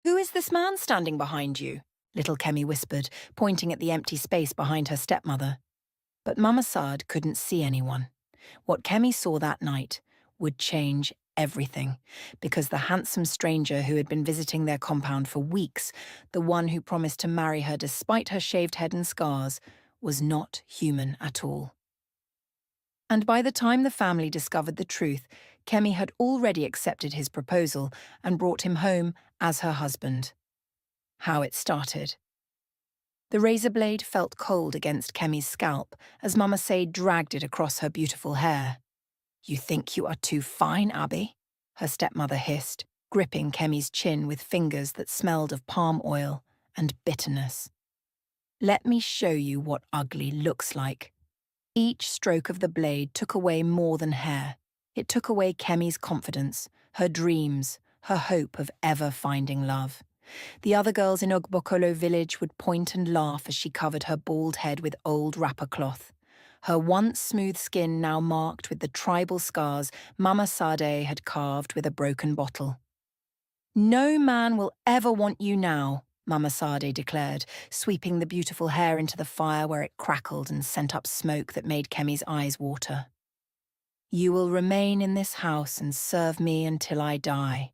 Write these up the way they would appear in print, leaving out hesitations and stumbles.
Who is this man standing behind you? Little Kemi whispered, pointing at the empty space behind her stepmother. But Mama Saad couldn't see anyone. What Kemi saw that night would change everything, because the handsome stranger who had been visiting their compound for weeks, the one who promised to marry her despite her shaved head and scars, was not human at all. And by the time the family discovered the truth, Kemi had already accepted his proposal and brought him home as her husband. How it started. The razor blade felt cold against Kemi's scalp as Mama Said dragged it across her beautiful hair. "You think you are too fine, Abby?" her stepmother hissed, gripping Kemi's chin with fingers that smelled of palm oil and bitterness. "Let me show you what ugly looks like." Each stroke of the blade took away more than hair. It took away Kemi's confidence, her dreams, her hope of ever finding love. The other girls in Ogbokolo village would point and laugh as she covered her bald head with old wrapper cloth, her once smooth skin now marked with the tribal scars Mama Sade had carved with a broken bottle. "No man will ever want you now," Mama Sade declared, sweeping the beautiful hair into the fire where it crackled and sent up smoke that made Kemi's eyes water. "You will remain in this house and serve me until I die."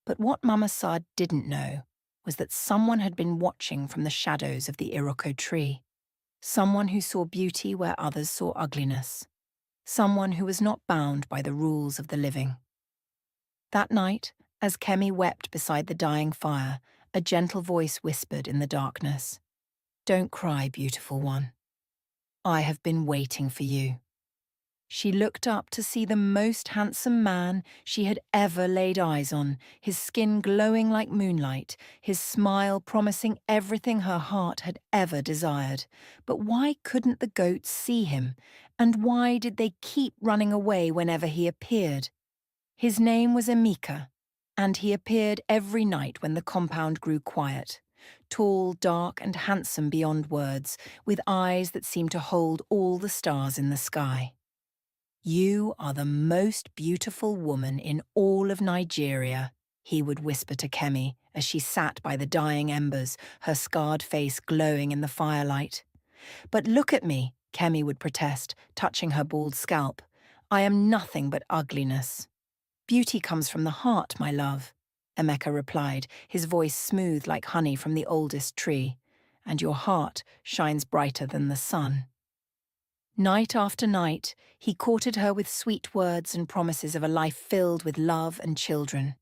But what Mama Saad didn't know was that someone had been watching from the shadows of the Iroko tree. Someone who saw beauty where others saw ugliness. Someone who was not bound by the rules of the living. That night, as Kemi wept beside the dying fire, a gentle voice whispered in the darkness, "Don't cry, beautiful one. I have been waiting for you." She looked up to see the most handsome man she had ever laid eyes on, his skin glowing like moonlight, his smile promising everything her heart had ever desired. But why couldn't the goats see him? And why did they keep running away whenever he appeared? His name was Emeka, and he appeared every night when the compound grew quiet. Tall, dark, and handsome beyond words, with eyes that seemed to hold all the stars in the sky. "You are the most beautiful woman in all of Nigeria," he would whisper to Kemi as she sat by the dying embers, her scarred face glowing in the firelight. "But look at me," Kemi would protest, touching her bald scalp. "I am nothing but ugliness." "Beauty comes from the heart, my love," Emeka replied, his voice smooth like honey from the oldest tree. "And your heart shines brighter than the sun." Night after night, he courted her with sweet words and promises of a life filled with love and children.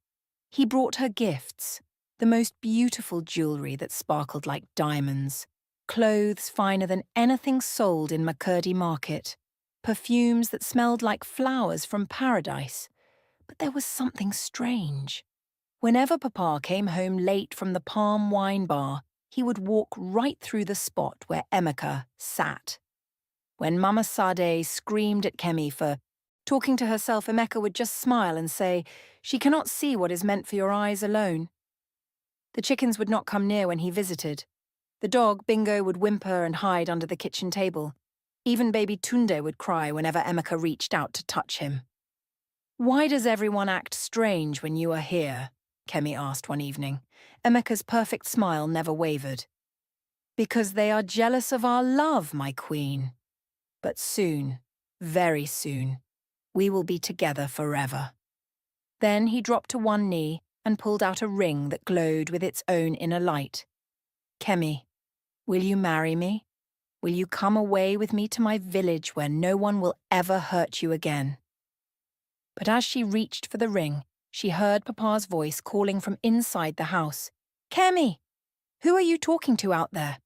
He brought her gifts, the most beautiful jewelry that sparkled like diamonds, clothes finer than anything sold in Makurdi market, perfumes that smelled like flowers from paradise. But there was something strange. Whenever Papa came home late from the palm wine bar, he would walk right through the spot where Emeka sat. When Mama Sade screamed at Kemi for talking to herself, Emeka would just smile and say, "She cannot see what is meant for your eyes alone." The chickens would not come near when he visited. The dog, Bingo, would whimper and hide under the kitchen table. Even baby Tunde would cry whenever Emeka reached out to touch him. "Why does everyone act strange when you are here?" Kemi asked one evening. Emeka's perfect smile never wavered. "Because they are jealous of our love, my queen. But soon, very soon, we will be together forever." Then he dropped to one knee and pulled out a ring that glowed with its own inner light. "Kemi, will you marry me? Will you come away with me to my village where no one will ever hurt you again?" But as she reached for the ring, she heard Papa's voice calling from inside the house. "Kemi, who are you talking to out there?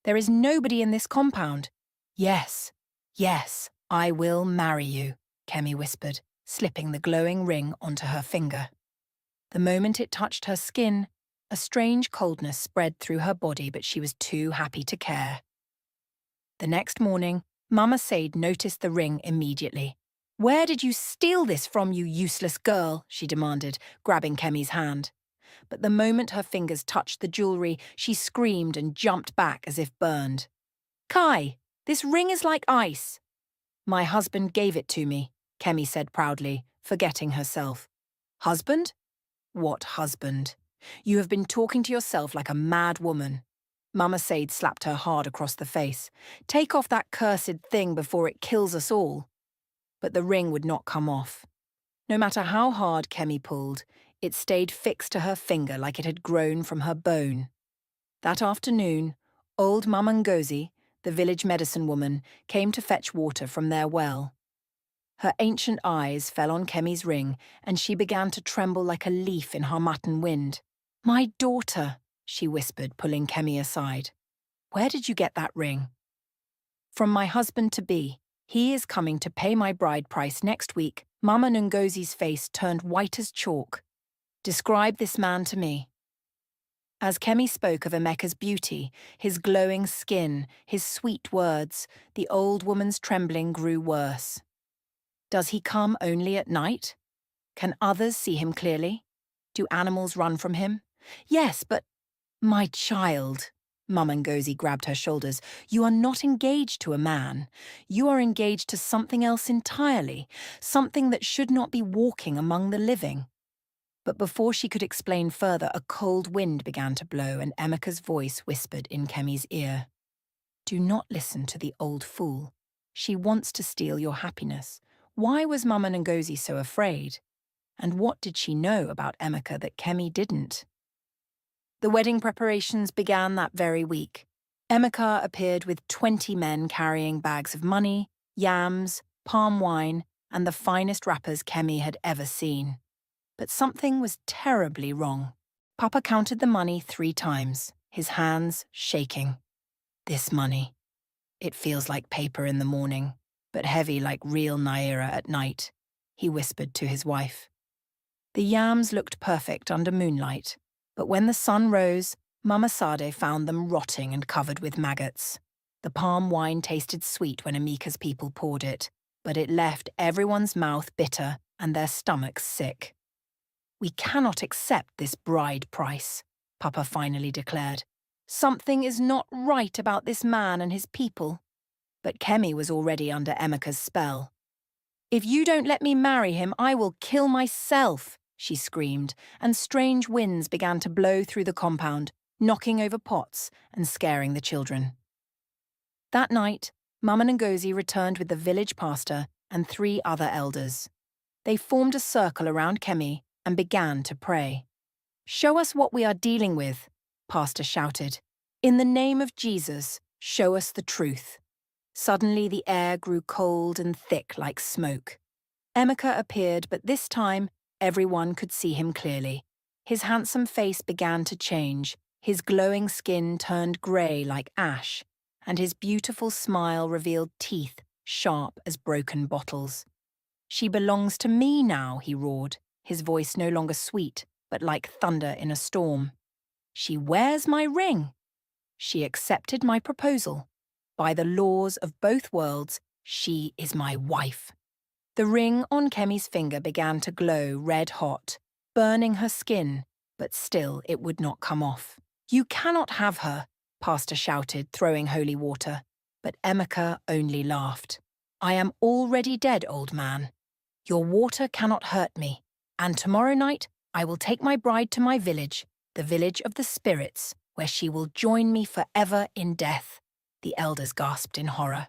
There is nobody in this compound." "Yes, yes, I will marry you," Kemi whispered, slipping the glowing ring onto her finger. The moment it touched her skin, a strange coldness spread through her body, but she was too happy to care. The next morning, Mama Said noticed the ring immediately. "Where did you steal this from, you useless girl?" she demanded, grabbing Kemi's hand. But the moment her fingers touched the jewelry, she screamed and jumped back as if burned. "Kai, this ring is like ice." "My husband gave it to me," Kemi said proudly, forgetting herself. "Husband? What husband?" You have been talking to yourself like a mad woman. Mama Sade slapped her hard across the face. Take off that cursed thing before it kills us all. But the ring would not come off. No matter how hard Kemi pulled, it stayed fixed to her finger like it had grown from her bone. That afternoon, old Mama Ngozi, the village medicine woman, came to fetch water from their well. Her ancient eyes fell on Kemi's ring, and she began to tremble like a leaf in Harmattan wind. "My daughter," she whispered, pulling Kemi aside. "Where did you get that ring?" "From my husband-to-be. He is coming to pay my bride price next week." Mama Ngozi's face turned white as chalk. "Describe this man to me." As Kemi spoke of Emeka's beauty, his glowing skin, his sweet words, the old woman's trembling grew worse. "Does he come only at night? Can others see him clearly? Do animals run from him?" "Yes, but—" "My child," Mama Ngozi grabbed her shoulders, "you are not engaged to a man. You are engaged to something else entirely, something that should not be walking among the living." But before she could explain further, a cold wind began to blow and Emeka's voice whispered in Kemi's ear. "Do not listen to the old fool. She wants to steal your happiness. Why was Mama Ngozi so afraid? And what did she know about Emeka that Kemi didn't?" The wedding preparations began that very week. Emeka appeared with 20 men carrying bags of money, yams, palm wine, and the finest wrappers Kemi had ever seen. But something was terribly wrong. Papa counted the money 3 times, his hands shaking. "This money. It feels like paper in the morning, but heavy like real naira at night," he whispered to his wife. The yams looked perfect under moonlight, but when the sun rose, Mama Sade found them rotting and covered with maggots. The palm wine tasted sweet when Amika's people poured it, but it left everyone's mouth bitter and their stomachs sick. "We cannot accept this bride price," Papa finally declared. "Something is not right about this man and his people." But Kemi was already under Emeka's spell. "If you don't let me marry him, I will kill myself," she screamed, and strange winds began to blow through the compound, knocking over pots and scaring the children. That night, Mama Ngozi returned with the village pastor and 3 other elders. They formed a circle around Kemi and began to pray. "Show us what we are dealing with," Pastor shouted. "In the name of Jesus, show us the truth." Suddenly the air grew cold and thick like smoke. Emeka appeared, but this time everyone could see him clearly. His handsome face began to change, his glowing skin turned grey like ash, and his beautiful smile revealed teeth sharp as broken bottles. "She belongs to me now," he roared, his voice no longer sweet, but like thunder in a storm. "She wears my ring. She accepted my proposal. By the laws of both worlds, she is my wife." The ring on Kemi's finger began to glow red-hot, burning her skin, but still it would not come off. "You cannot have her," Pastor shouted, throwing holy water. But Emeka only laughed. "I am already dead, old man. Your water cannot hurt me, and tomorrow night I will take my bride to my village, the village of the spirits, where she will join me forever in death." The elders gasped in horror.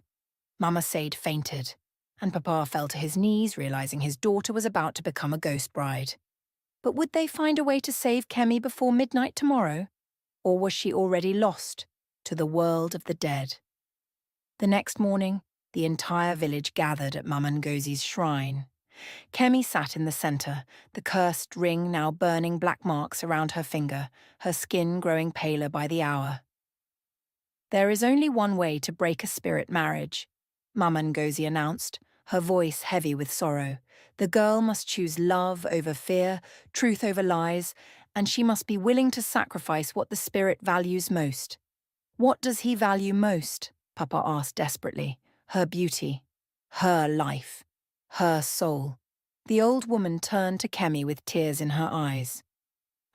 Mama Sade fainted, and Papa fell to his knees, realizing his daughter was about to become a ghost bride. But would they find a way to save Kemi before midnight tomorrow? Or was she already lost to the world of the dead? The next morning, the entire village gathered at Mama Ngozi's shrine. Kemi sat in the centre, the cursed ring now burning black marks around her finger, her skin growing paler by the hour. "There is only one way to break a spirit marriage," Mama Ngozi announced, her voice heavy with sorrow. "The girl must choose love over fear, truth over lies, and she must be willing to sacrifice what the spirit values most." "What does he value most?" Papa asked desperately. "Her beauty, her life, her soul." The old woman turned to Kemi with tears in her eyes.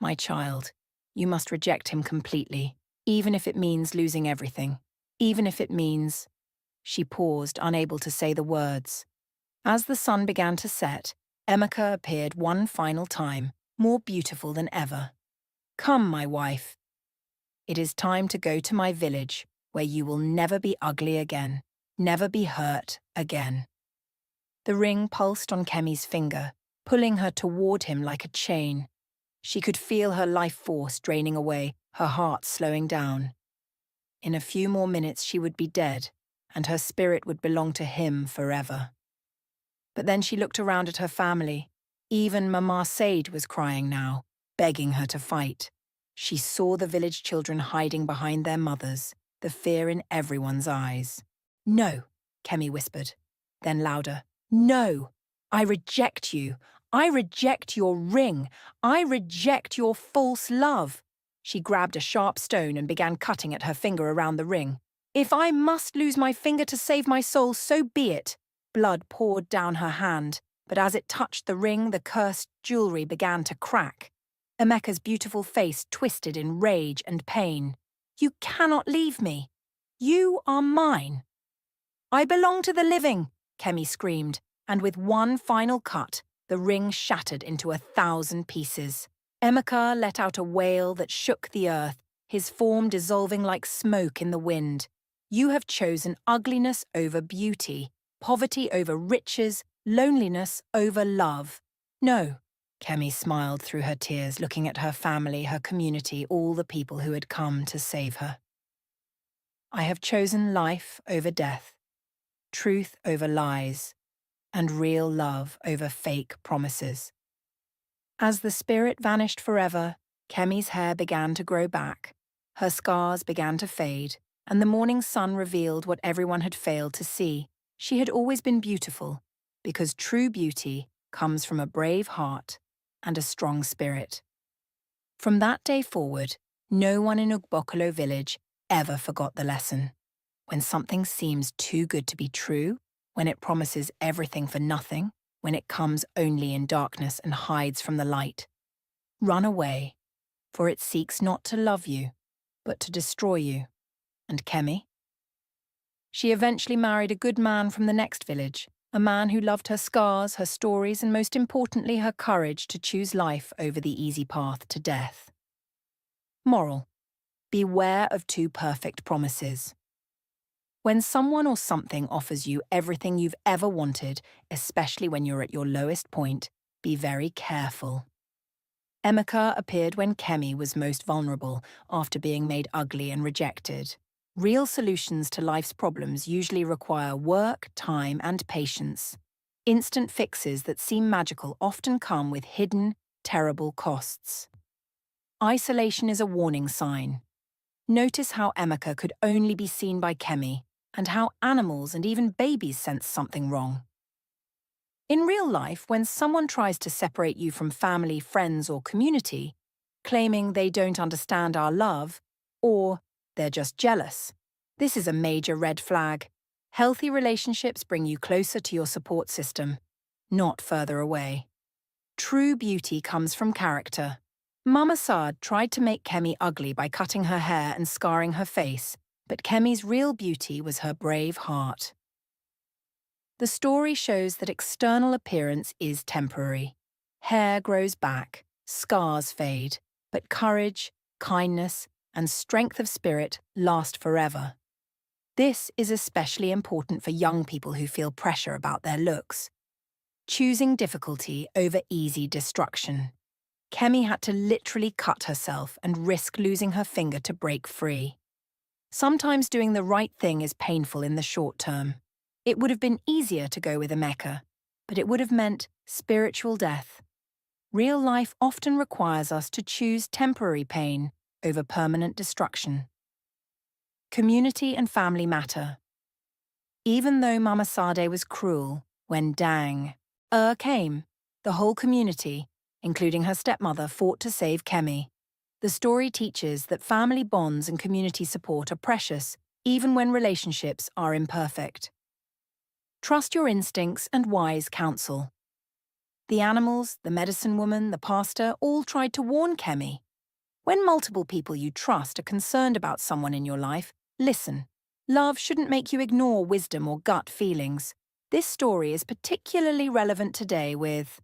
"My child, you must reject him completely, even if it means losing everything, even if it means—" She paused, unable to say the words. As the sun began to set, Emeka appeared one final time, more beautiful than ever. Come, my wife. It is time to go to my village, where you will never be ugly again, never be hurt again. The ring pulsed on Kemi's finger, pulling her toward him like a chain. She could feel her life force draining away, her heart slowing down. In a few more minutes she would be dead, and her spirit would belong to him forever. But then she looked around at her family. Even Mama Sade was crying now, begging her to fight. She saw the village children hiding behind their mothers, the fear in everyone's eyes. "No," Kemi whispered. Then louder, "No! I reject you. I reject your ring. I reject your false love." She grabbed a sharp stone and began cutting at her finger around the ring. "If I must lose my finger to save my soul, so be it." Blood poured down her hand, but as it touched the ring, the cursed jewelry began to crack. Emeka's beautiful face twisted in rage and pain. "You cannot leave me. You are mine." "I belong to the living," Kemi screamed, and with one final cut, the ring shattered into 1,000 pieces. Emeka let out a wail that shook the earth, his form dissolving like smoke in the wind. "You have chosen ugliness over beauty, poverty over riches, loneliness over love." "No," Kemi smiled through her tears, looking at her family, her community, all the people who had come to save her. "I have chosen life over death, truth over lies, and real love over fake promises." As the spirit vanished forever, Kemi's hair began to grow back, her scars began to fade, and the morning sun revealed what everyone had failed to see. She had always been beautiful, because true beauty comes from a brave heart and a strong spirit. From that day forward, no one in Ugbokolo village ever forgot the lesson. When something seems too good to be true, when it promises everything for nothing, when it comes only in darkness and hides from the light, run away, for it seeks not to love you, but to destroy you. And Kemi? She eventually married a good man from the next village, a man who loved her scars, her stories, and most importantly, her courage to choose life over the easy path to death. Moral: beware of too perfect promises. When someone or something offers you everything you've ever wanted, especially when you're at your lowest point, be very careful. Emeka appeared when Kemi was most vulnerable, after being made ugly and rejected. Real solutions to life's problems usually require work, time, and patience. Instant fixes that seem magical often come with hidden, terrible costs. Isolation is a warning sign. Notice how Emeka could only be seen by Kemi, and how animals and even babies sense something wrong. In real life, when someone tries to separate you from family, friends, or community, claiming they don't understand our love, or they're just jealous, this is a major red flag. Healthy relationships bring you closer to your support system, not further away. True beauty comes from character. Mama Saad tried to make Kemi ugly by cutting her hair and scarring her face, but Kemi's real beauty was her brave heart. The story shows that external appearance is temporary. Hair grows back, scars fade, but courage, kindness, and strength of spirit last forever. This is especially important for young people who feel pressure about their looks. Choosing difficulty over easy destruction. Kemi had to literally cut herself and risk losing her finger to break free. Sometimes doing the right thing is painful in the short term. It would have been easier to go with Emeka, but it would have meant spiritual death. Real life often requires us to choose temporary pain over permanent destruction. Community and family matter. Even though Mama Sade was cruel, when Dang came, the whole community, including her stepmother, fought to save Kemi. The story teaches that family bonds and community support are precious, even when relationships are imperfect. Trust your instincts and wise counsel. The animals, the medicine woman, the pastor all tried to warn Kemi. When multiple people you trust are concerned about someone in your life, listen. Love shouldn't make you ignore wisdom or gut feelings. This story is particularly relevant today with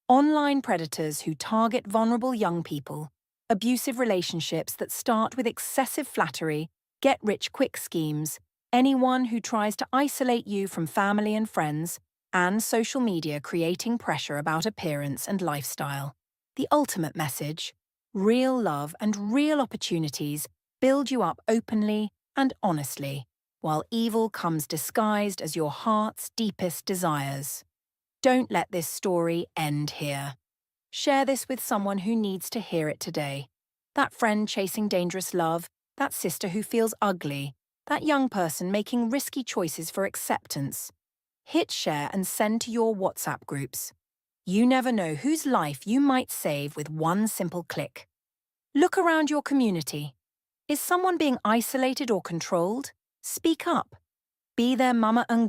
online predators who target vulnerable young people, abusive relationships that start with excessive flattery, get-rich-quick schemes, anyone who tries to isolate you from family and friends, and social media creating pressure about appearance and lifestyle. The ultimate message: real love and real opportunities build you up openly and honestly, while evil comes disguised as your heart's deepest desires. Don't let this story end here. Share this with someone who needs to hear it today. That friend chasing dangerous love, that sister who feels ugly, that young person making risky choices for acceptance. Hit share and send to your WhatsApp groups. You never know whose life you might save with one simple click. Look around your community. Is someone being isolated or controlled? Speak up. Be their mama and